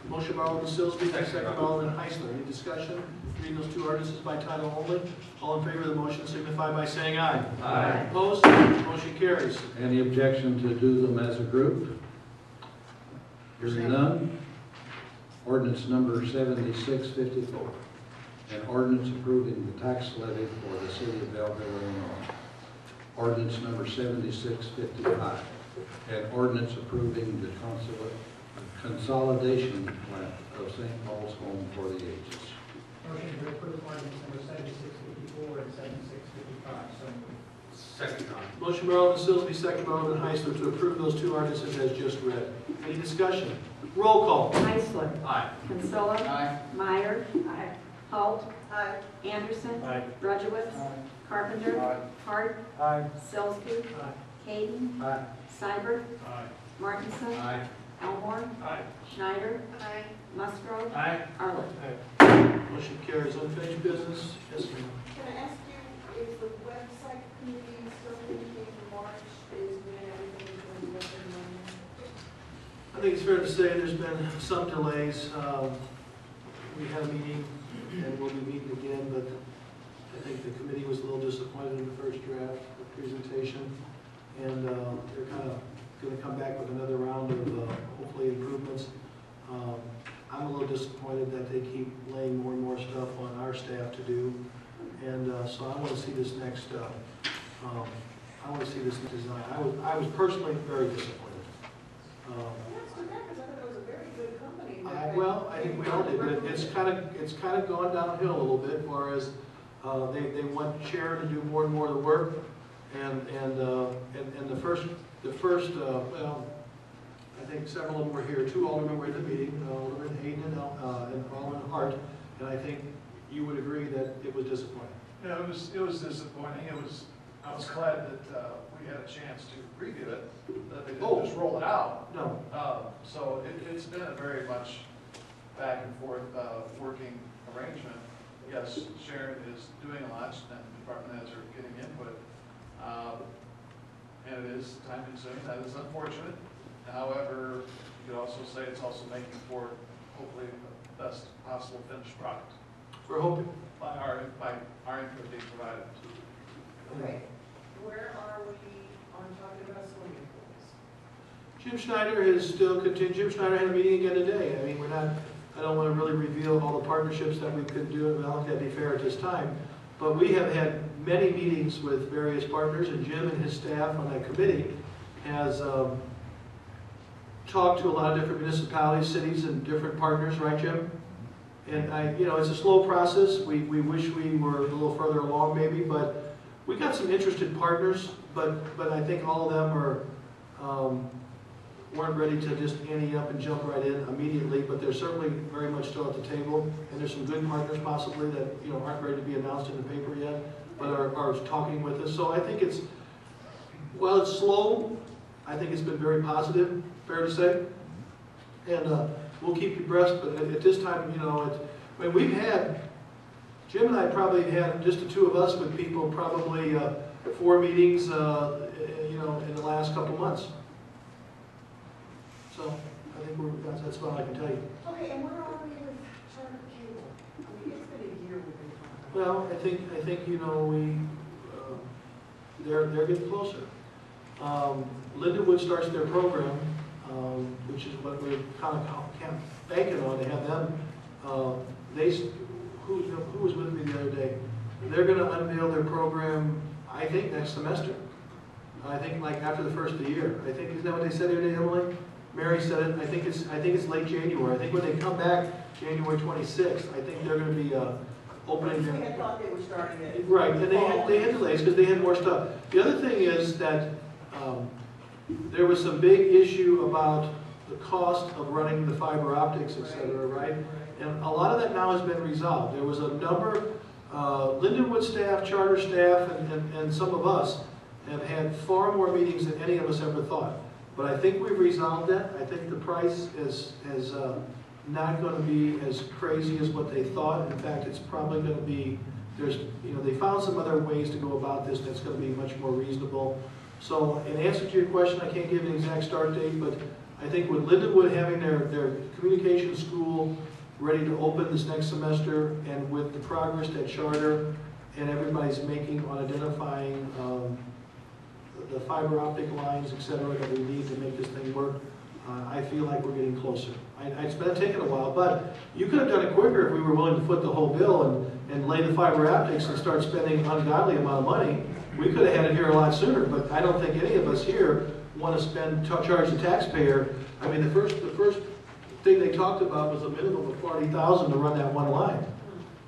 Motion by Alderman Sillsby, second by Alderman Heisler. Any discussion? Reading those two ordinances by title only. All in favor of the motion signify by saying aye. Aye. Opposed? Motion carries. Any objection to do them as a group? Hearing none. Ordinance number 7654. An ordinance approving the tax levy for the city of Belleville, Illinois. Ordinance number 7655. An ordinance approving the consolidation plan of St. Paul's Home for the Ages. Motion to approve ordinance number 7654 and 7655. So moved. Second time. Motion by Alderman Sillsby, second by Alderman Heisler to approve those two ordinances as just read. Any discussion? Roll call. Heisler. Aye. Kinsella. Aye. Meyer. Holt. Aye. Anderson. Aye. Rudowitz. Carpenter. Aye. Hart. Aye. Sillsby. Aye. Hayden. Aye. Seibert. Aye. Martinson. Aye. Elmore. Aye. Schneider. Aye. Musgrove. Aye. Arlen. Motion carries. Unfinished business. Yes, ma'am. Can I ask you if the website committee still thinking March is when everything is going to be up and running? I think it's fair to say there's been some delays. We had a meeting, and we'll be meeting again, but I think the committee was a little disappointed in the first draft of presentation, and they're kind of going to come back with another round of hopefully improvements. I'm a little disappointed that they keep laying more and more stuff on our staff to do, and so I want to see this next. I want to see this design. I was personally very disappointed. That's too bad, because I thought it was a very good company. Well, I think we all did, but it's kind of gone downhill a little bit, whereas they want Sharon to do more and more of the work, and the first well, I think several of them were here. Two aldermen were in the meeting, Alderman Hayden and Alderman Hart, and I think you would agree that it was disappointing. Yeah, it was disappointing. I was glad that we had a chance to review it, that they didn't just roll it out. No. So it's been a very much back and forth working arrangement. Yes, Sharon is doing a lot, and the department heads are getting input. And it is time consuming. That is unfortunate. However, you could also say it's also making for hopefully the best possible finished product We're hoping. by our input being provided. Okay, where are we on talking about swimming pools? Jim Schneider is still continuing. Jim Schneider had a meeting again today. I mean, I don't want to really reveal all the partnerships that we could do. I don't think that'd be fair at this time. But we have had many meetings with various partners, and Jim and his staff on that committee has talked to a lot of different municipalities, cities, and different partners, right, Jim? And it's a slow process. We wish we were a little further along, maybe, but we got some interested partners. But I think all of them weren't ready to just ante up and jump right in immediately. But they're certainly very much still at the table, and there's some good partners possibly that aren't ready to be announced in the paper yet, but are talking with us. So I think it's slow. I think it's been very positive, fair to say. And we'll keep you abreast, but at this time, we've had, Jim and I probably had, just the two of us with people, probably 4 meetings, in the last couple months. So I think that's about all I can tell you. Okay, and where are we with Charter Cable? I mean, it's been a year we've been talking about. Well, I think they're getting closer. Lindenwood starts their program, which is what we're kind of banking on to have them who was with me the other day? They're gonna unveil their program, I think, next semester. I think like after the first of the year. I think, isn't that what they said the other day, Emily? Mary said it, I think it's late January. I think when they come back, January 26th, I think they're gonna be opening. We had thought they were starting it. Right, and they had delays because they had more stuff. The other thing is that there was some big issue about the cost of running the fiber optics, et cetera, right? And a lot of that now has been resolved. There was a number, Lindenwood staff, charter staff, and some of us have had far more meetings than any of us ever thought. But I think we've resolved that. I think the price is not going to be as crazy as what they thought. In fact, it's probably going to be, they found some other ways to go about this that's going to be much more reasonable. So in answer to your question, I can't give an exact start date, but I think with Lindenwood having their communication school ready to open this next semester, and with the progress that charter and everybody's making on identifying the fiber optic lines, et cetera, that we need to make this thing work, I feel like we're getting closer. It's been taking a while, but you could have done it quicker if we were willing to foot the whole bill and lay the fiber optics and start spending an ungodly amount of money. We could have had it here a lot sooner, but I don't think any of us here want to charge the taxpayer. I mean, the first thing they talked about was a minimum of $40,000 to run that one line,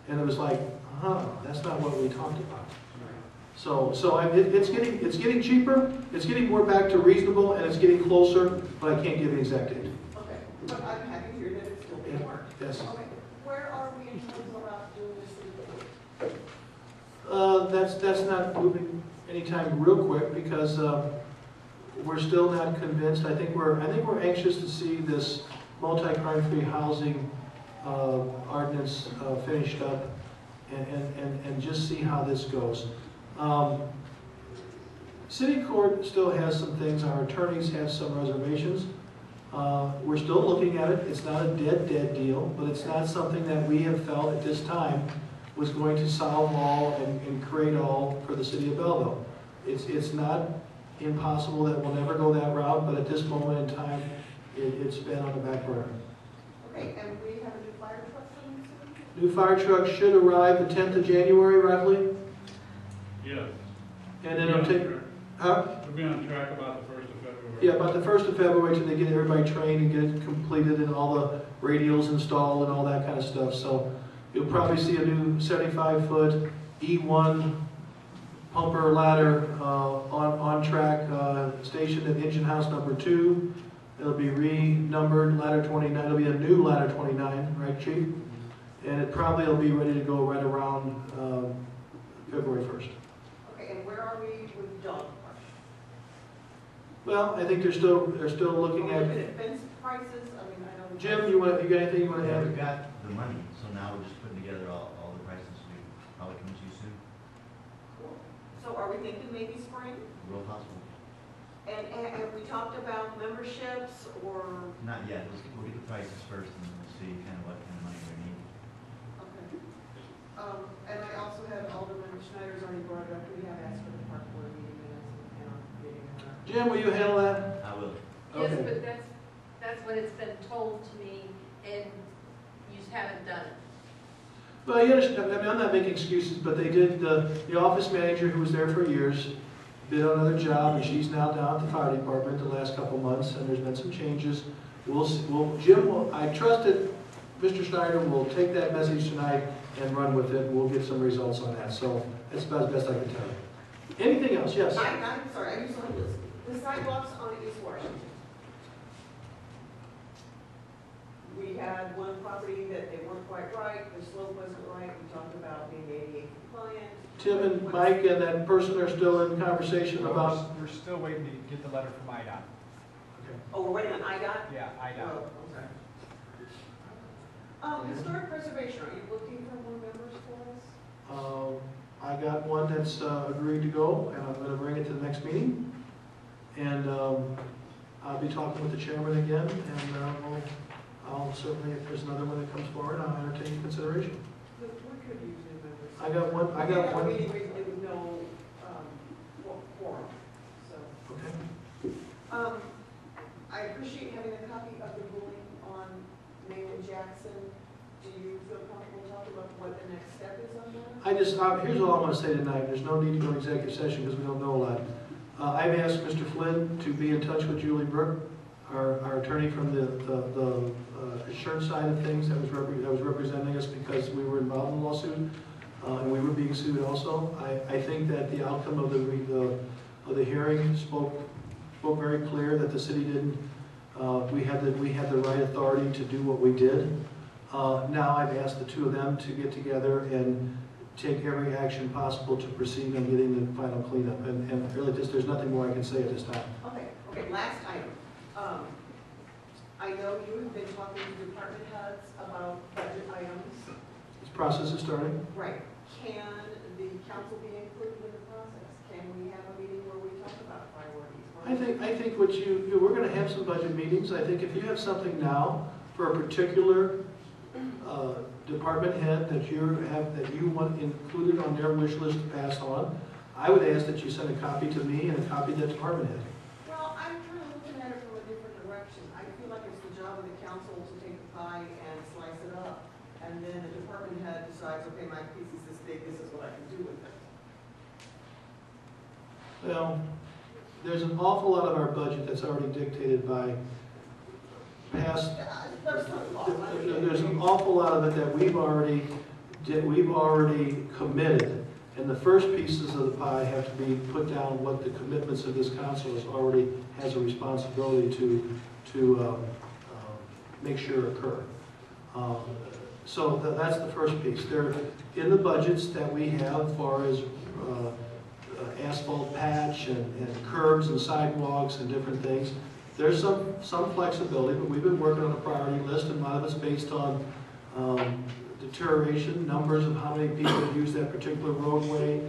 and it was like, that's not what we talked about. So it's getting cheaper, it's getting more back to reasonable, and it's getting closer, but I can't give an exact date. Okay, but I'm happy to hear that it's still being worked. Yes. Okay, where are we in terms of doing this? That's not moving anytime real quick because we're still not convinced. I think we're anxious to see this multi-crime-free housing ordinance finished up and just see how this goes. City Court still has some things. Our attorneys have some reservations. We're still looking at it. It's not a dead deal, but it's not something that we have felt at this time was going to solve all and create all for the city of Belleville. It's not impossible that we'll never go that route, but at this moment in time, it's been on the back burner. Okay, and we have a new fire truck coming soon? New fire truck should arrive the 10th of January, roughly. Yes. And then it'll take, We'll be on track about the 1st of February. Yeah, about the 1st of February till they get everybody trained and get it completed and all the radios installed and all that kind of stuff. So you'll probably see a new 75-foot E1 pumper ladder on track stationed at engine house number 2. It'll be renumbered ladder 29. It'll be a new ladder 29, right, Chief? And it probably will be ready to go right around February 1st. Okay, and where are we with dog park? Well, I think they're still looking at. Fence prices. I mean, I don't. Jim, you got anything you want to add? We've got the money, so now we're just putting together all the prices. We probably come to you soon. Cool. So are we thinking maybe spring? Real possible. And have we talked about memberships or? Not yet. We'll get the prices first, and then we'll see kind of what kind of money we need. Okay. And I also had Alderman Schneider's already brought it up. We have asked for the park board meeting minutes and our meeting. Jim, will you handle that? I will. Yes, Okay. but that's what it's been told to me, and you just haven't done it. Well, you understand, I mean, I'm not making excuses, but they did, the office manager who was there for years did another job, and she's now down at the fire department the last couple months, and there's been some changes. I trust that Mr. Schneider will take that message tonight and run with it. We'll get some results on that. So that's about as best I can tell you. Anything else? Yes? I'm sorry, I just want to listen. The sidewalks on East Washington. We had one property that they weren't quite right, the slope wasn't right, we talked about being ADA compliant. Tim and Mike and that person are still in conversation about. We're still waiting to get the letter from IDOT. Okay. Oh, we're waiting on IDOT? Yeah, IDOT. Oh, okay. Historic preservation, are you looking for more members for us? I got one that's agreed to go, and I'm going to bring it to the next meeting. And I'll be talking with the chairman again, and I'll certainly, if there's another one that comes forward, I'll entertain consideration. We could use new members. I got one. We had a meeting recently with no quorum, so. Okay. I appreciate having a copy of the ruling on Maynard Jackson do you feel comfortable talking about what the next step is on that? I just, here's all I want to say tonight. There's no need to go to executive session because we don't know a lot. I've asked Mr. Flynn to be in touch with Julie Brooke, our attorney from the insurance side of things that was representing us because we were involved in the lawsuit, and we were being sued also. I think that the outcome of the hearing spoke very clear that the city didn't, we had the right authority to do what we did. Now I've asked the two of them to get together and take every action possible to proceed on getting the final cleanup. And really, just there's nothing more I can say at this time. Okay, last item. I know you have been talking to department heads about budget items. This process is starting. Right. Can the council be included in the process? Can we have a meeting where we talk about priorities? I think what we're going to have some budget meetings. I think if you have something now for a particular department head that you want included on their wish list to pass on, I would ask that you send a copy to me and a copy to that department head. Well, I'm kind of looking at it from a different direction. I feel like it's the job of the council to take the pie and slice it up, and then the department head decides, okay, my piece is this big, this is what I can do with it. Well, there's an awful lot of our budget that's already dictated by past. There's an awful lot of it that we've already committed, and the first pieces of the pie have to be put down what the commitments of this council has a responsibility to make sure occur. So that's the first piece. They're in the budgets that we have as far as asphalt patch and curbs and sidewalks and different things. There's some flexibility, but we've been working on a priority list, and a lot of it's based on deterioration, numbers of how many people use that particular roadway,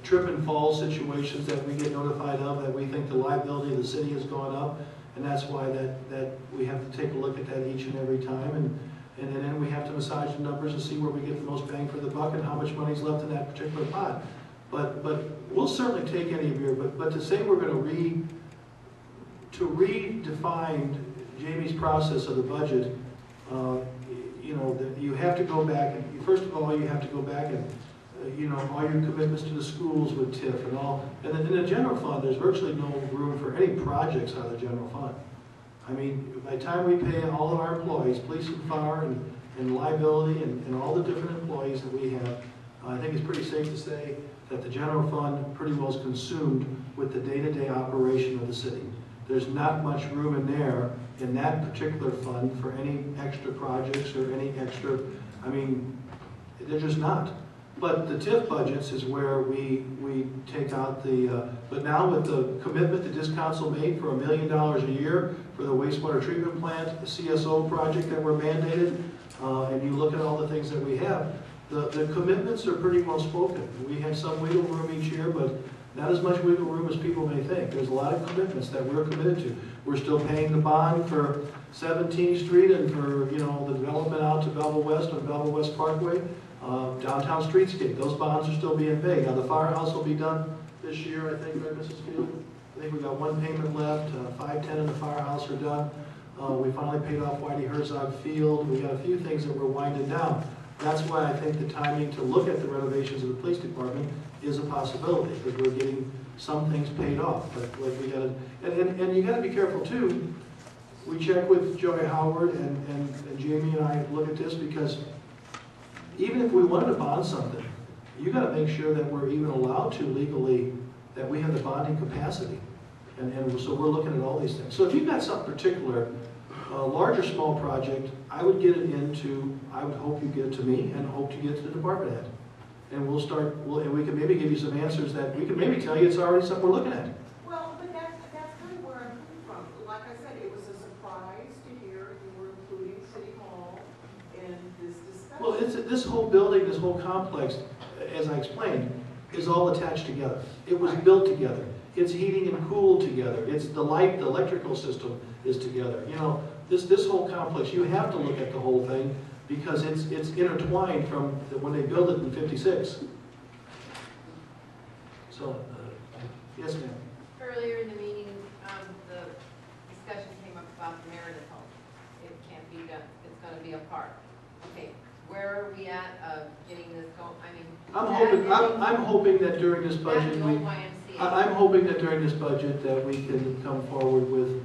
trip and fall situations that we get notified of that we think the liability of the city has gone up, and that's why that we have to take a look at that each and every time, and then we have to massage the numbers and see where we get the most bang for the buck and how much money's left in that particular pot. But we'll certainly take any of your, but to say we're going to redefine Jamie's process of the budget, you have to go back, and first of all, you have to go back and, all your commitments to the schools with TIF and all. And then in the general fund, there's virtually no room for any projects out of the general fund. I mean, by the time we pay all of our employees, police and fire and liability and all the different employees that we have, I think it's pretty safe to say that the general fund pretty well is consumed with the day-to-day operation of the city. There's not much room in there, in that particular fund, for any extra projects or any extra, I mean, they're just not. But the TIF budgets is where we take out but now with the commitment that this council made for $1 million a year for the wastewater treatment plant, the CSO project that we're mandated, and you look at all the things that we have, the commitments are pretty well spoken. We have some wiggle room each year, but not as much wiggle room as people may think. There's a lot of commitments that we're committed to. We're still paying the bond for 17th Street and for, the development out to Belleville West on Belleville West Parkway, downtown streetscape. Those bonds are still being paid. Now, the firehouse will be done this year, I think, right, Mrs. Field? I think we've got one payment left. 510 in the firehouse are done. We finally paid off Whitey Herzog Field. We got a few things that we're winding down. That's why I think the timing to look at the renovations of the police department is a possibility, because we're getting some things paid off. But like we got to, and you got to be careful too. We check with Joy Howard and Jamie and I look at this, because even if we wanted to bond something, you got to make sure that we're even allowed to legally, that we have the bonding capacity. And so we're looking at all these things. So if you've got something particular, large or small project, I would hope you get it to me and hope to get it to the department head. And and we can maybe give you some answers that we can maybe tell you it's already something we're looking at. Well, but that's kind of where I'm coming from. Like I said, it was a surprise to hear you were including City Hall in this discussion. Well, this whole building, this whole complex, as I explained, is all attached together. It was built together. It's heating and cooled together. It's the electrical system is together. This whole complex, you have to look at the whole thing, because it's intertwined from when they built it in '56. So, yes, ma'am. Earlier in the meeting, the discussion came up about the Meredith home. It can't be done. It's going to be a park. I'm hoping that during this That's budget, the we, old YMCA. I'm hoping that during this budget that we can come forward with,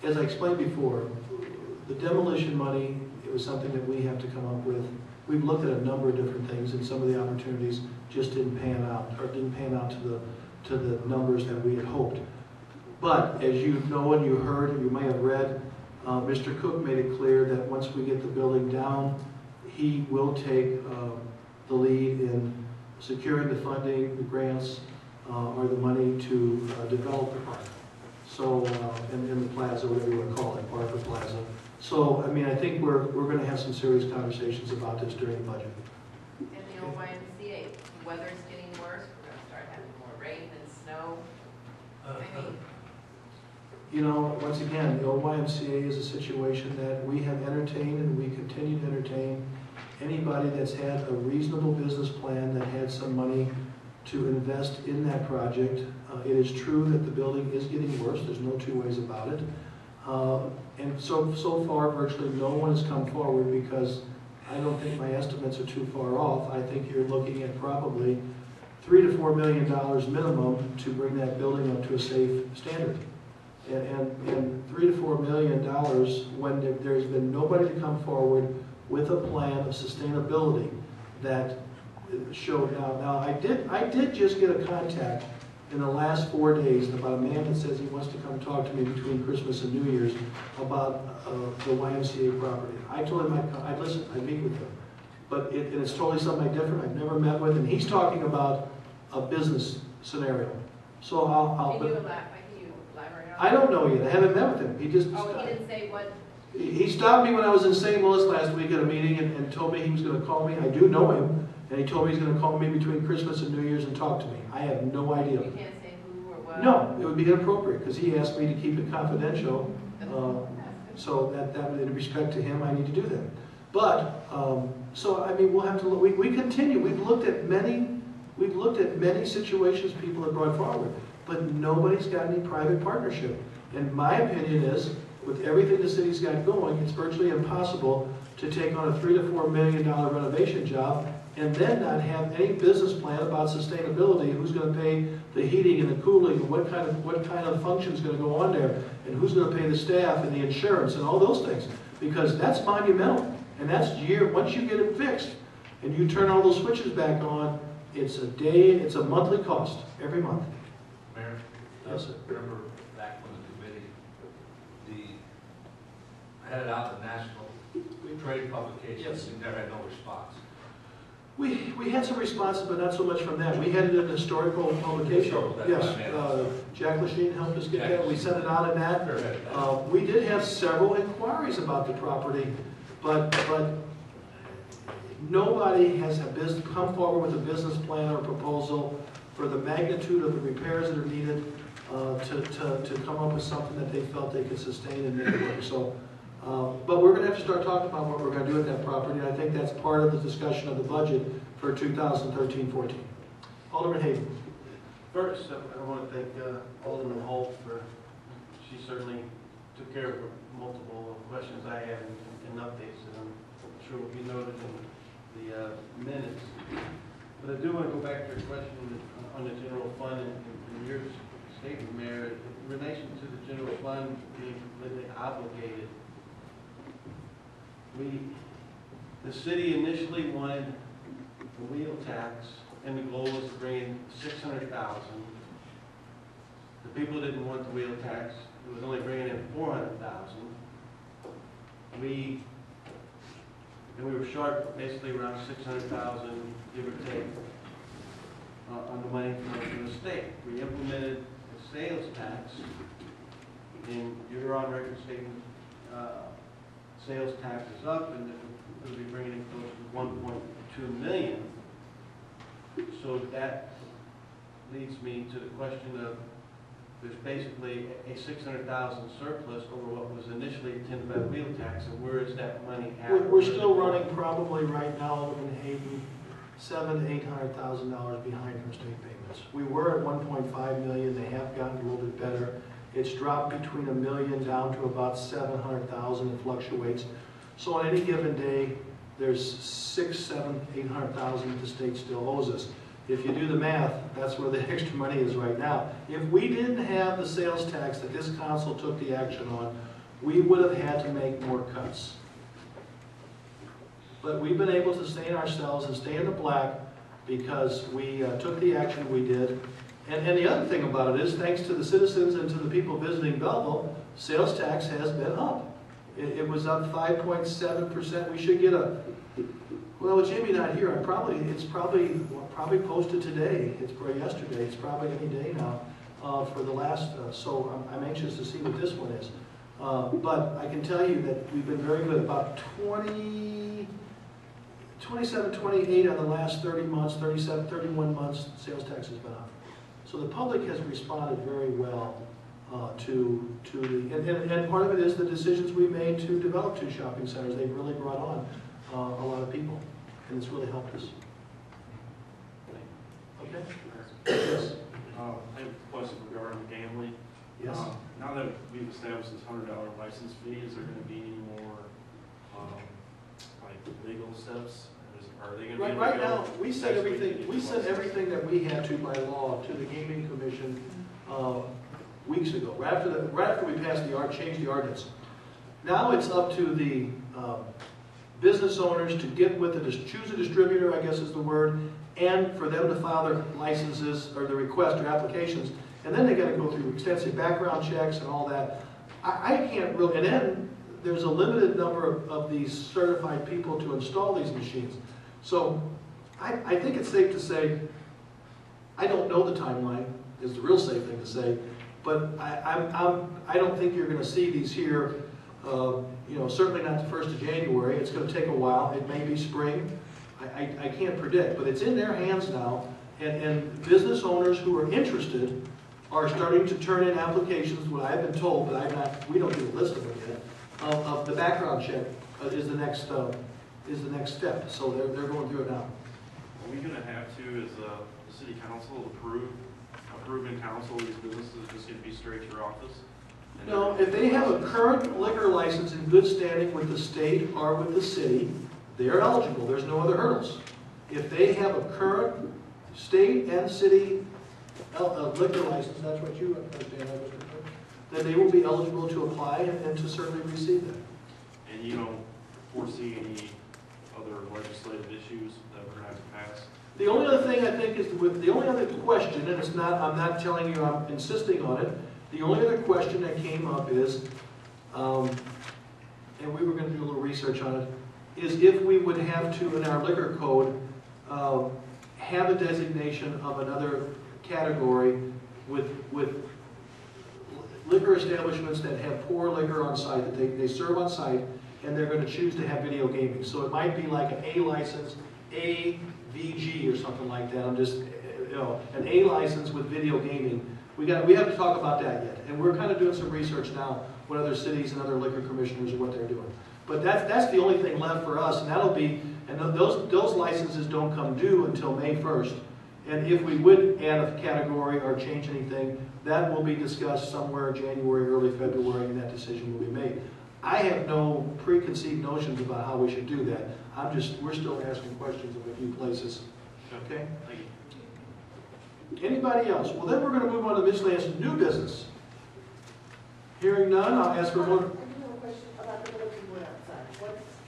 as I explained before, the demolition money, it was something that we have to come up with. We've looked at a number of different things, and some of the opportunities just didn't pan out, or didn't pan out to the numbers that we had hoped. But as you know and you heard, and you may have read, Mr. Cook made it clear that once we get the building down, he will take the lead in securing the funding, the grants, or the money to develop the park. So, in the plaza, whatever you want to call it, park or plaza. So, I mean, I think we're going to have some serious conversations about this during the budget. And the old YMCA, the weather's getting worse, we're gonna start having more rain and snow. I mean, You know, once again, the old YMCA is a situation that we have entertained and we continue to entertain. Anybody that's had a reasonable business plan that had some money to invest in that project. It is true that the building is getting worse, there's no two ways about it. And so far, virtually no one has come forward because I don't think my estimates are too far off. I think you're looking at probably $3 to $4 million minimum to bring that building up to a safe standard. And $3 to $4 million when there's been nobody to come forward with a plan of sustainability that showed. Now I did just get a contact in the last 4 days about a man that says he wants to come talk to me between Christmas and New Year's about the YMCA property. I told him I'd listen, I'd meet with him. But and it's totally something different I've never met with, and he's talking about a business scenario. So can you elaborate on I don't know yet, I haven't met with him. He just Oh, he didn't say what? He stopped me when I was in St. Louis last week at a meeting and told me he was going to call me. I do know him, and he told me he's going to call me between Christmas and New Year's and talk to me. I have no idea. You can't say who or what? No, it would be inappropriate because he asked me to keep it confidential. So that in respect to him, I need to do that. But so I mean, we'll have to look. We continue. We've looked at many situations people have brought forward, but nobody's got any private partnership. And my opinion is, with everything the city's got going, it's virtually impossible to take on a $3 to $4 million renovation job and then not have any business plan about sustainability. Who's going to pay the heating and the cooling, and what kind of function's going to go on there, and who's going to pay the staff and the insurance and all those things? Because that's monumental, and that's once you get it fixed and you turn all those switches back on, it's a monthly cost every month. Mayor? Yes, sir. Remember back when the committee, headed out the national trade publications, Yes. we never had no response. We had some responses, but not so much from that. We had it in a historical publication. Historical, that's Yes, what I meant. Jack Lachine helped us get Jack that. We sent it out in that. We did have several inquiries about the property, but nobody has come forward with a business plan or proposal for the magnitude of the repairs that are needed to come up with something that they felt they could sustain and make it work. So, but we're going to have to start talking about what we're going to do with that property, and I think that's part of the discussion of the budget for 2013-14. Alderman Hayden. First, I want to thank Alderman Holt for, she certainly took care of multiple questions I had and updates, and I'm sure will be noted in the minutes. But I do want to go back to your question on the general fund and your statement, Mayor, in relation to the general fund being completely obligated. The city initially wanted the wheel tax, and the goal was to bring in $600,000. The people didn't want the wheel tax; it was only bringing in $400,000. We were short basically around $600,000, give or take, on the money from the state. We implemented a sales tax, and you're on record stating sales tax is up, and it'll be bringing in close to $1.2 million. So that leads me to the question of, there's basically a $600,000 surplus over what was initially intended by the wheel tax, and where is that money at? We're still running probably right now, Alderman Hayden, $700,000 to $800,000 behind from state payments. We were at 1.5 million. They have gotten a little bit better. It's dropped between $1 million down to about 700,000. It fluctuates. So on any given day, there's 6, 7, 800,000 that the state still owes us. If you do the math, that's where the extra money is right now. If we didn't have the sales tax that this council took the action on, we would have had to make more cuts. But we've been able to sustain ourselves and stay in the black because we took the action we did. And the other thing about it is, thanks to the citizens and to the people visiting Belleville, sales tax has been up. It was up 5.7%. We should get a, well, with Jimmy not here, it's probably posted today. It's probably yesterday. It's probably any day now for the last, so I'm anxious to see what this one is. But I can tell you that we've been very good. About 27, 28 on the last 30 months, 37, 31 months, sales tax has been up. So the public has responded very well to the, and part of it is the decisions we made to develop 2 shopping centers. They've really brought on a lot of people, and it's really helped us. Okay? Yes? I have a question regarding gambling. Yes. Now that we've established this $100 license fee, is there going to be any more like legal steps? Are they going to be Right now, we sent everything that we had to by law to the Gaming Commission weeks ago, right after we passed changed the ordinance. Now it's up to the business owners to get with choose a distributor, I guess is the word, and for them to file their licenses or the request or applications, and then they got to go through extensive background checks and all that. I can't really, and then there's a limited number of these certified people to install these machines. So I think it's safe to say, I don't know the timeline, is the real safe thing to say, but I don't think you're going to see these here, certainly not the 1st of January. It's going to take a while. It may be spring. I can't predict, but it's in their hands now, and business owners who are interested are starting to turn in applications. What I've been told, but we don't do a list of them yet, of the background check is the next step. So they're going through it now. Are we going to have to, as the city council, approve in council these businesses just going to be straight to your office? No, if they have a current liquor license in good standing with the state or with the city, they're eligible. There's no other hurdles. If they have a current state and city liquor license, that's what you understand, then they will be eligible to apply and to certainly receive that. And you don't foresee any other legislative issues that we're going to have to pass? The only other thing I think is, the only other question, and it's not, I'm not telling you I'm insisting on it, the only other question that came up is, and we were going to do a little research on it, is if we would have to, in our liquor code, have a designation of another category with liquor establishments that have pour liquor on site, that they serve on site, and they're going to choose to have video gaming. So it might be like an A license, AVG or something like that. I'm just, an A license with video gaming. We have to talk about that yet. And we're kind of doing some research now, what other cities and other liquor commissioners and what they're doing. But that's the only thing left for us, and that'll be, and those licenses don't come due until May 1st. And if we would add a category or change anything, that will be discussed somewhere in January, early February, and that decision will be made. I have no preconceived notions about how we should do that. We're still asking questions of a few places. Okay? Thank you. Anybody else? Well, then we're going to move on to miscellaneous new business. Hearing none, I'll ask for a vote. I do have a question about the bulletin board outside.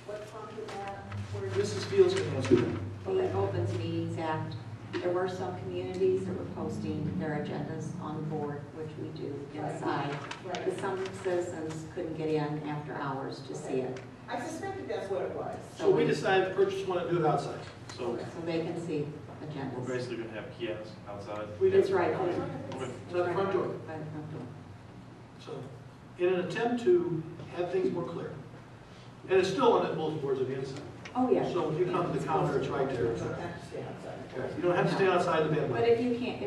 What prompted that? Mrs. Fields can answer that. The Opens Meetings Act, there were some communities that were posting their agendas on the board, which we do inside. Right. But some citizens couldn't get in after hours to see it. I suspected that's what it was. So we decided to purchase one and do it outside. So So they can see agendas. we're basically going to have kiosks outside? That's right. Okay. It's at the front door. By the front door. So, in an attempt to have things more clear. And it's still on the bulletin boards on the inside. Oh, yeah. So if you come to the counter, it's right there. You don't have to stay outside. You don't have to stay outside the building. But if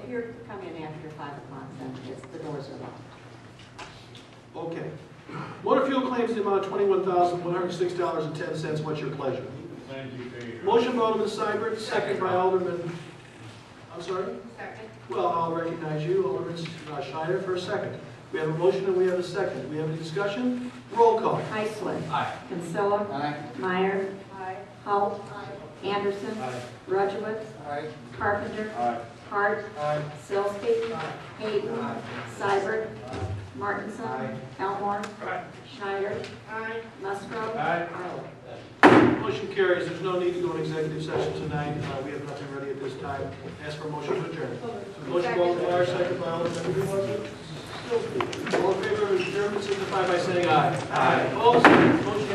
you're coming in after 5 o'clock, then the doors are locked. Okay. Motor fuel claims the amount of $21,106.10. What's your pleasure? Thank you, Peter. Motion by Alderman Seibert, second by Alderman, I'm sorry? Second. Well, I'll recognize you, Alderman Schneider, for a second. We have a motion and we have a second. We have any discussion? Roll call. Heisler. Aye. Kinsella. Aye. Meyer. Aye. Holt. Anderson. Rudowitz. Carpenter. Hart. Sillsby. Hayden. Seibert. Martinson. Elmore. Schneider. Musgrove. Arlen. Motion carries. There's no need to go in executive session tonight. We have nothing ready at this time. Ask for a motion to adjourn. Motion by Alderman Meyer, second by Alderman, who was it? Sillsby. All in favor of adjournment, signify by saying aye. Opposed? Motion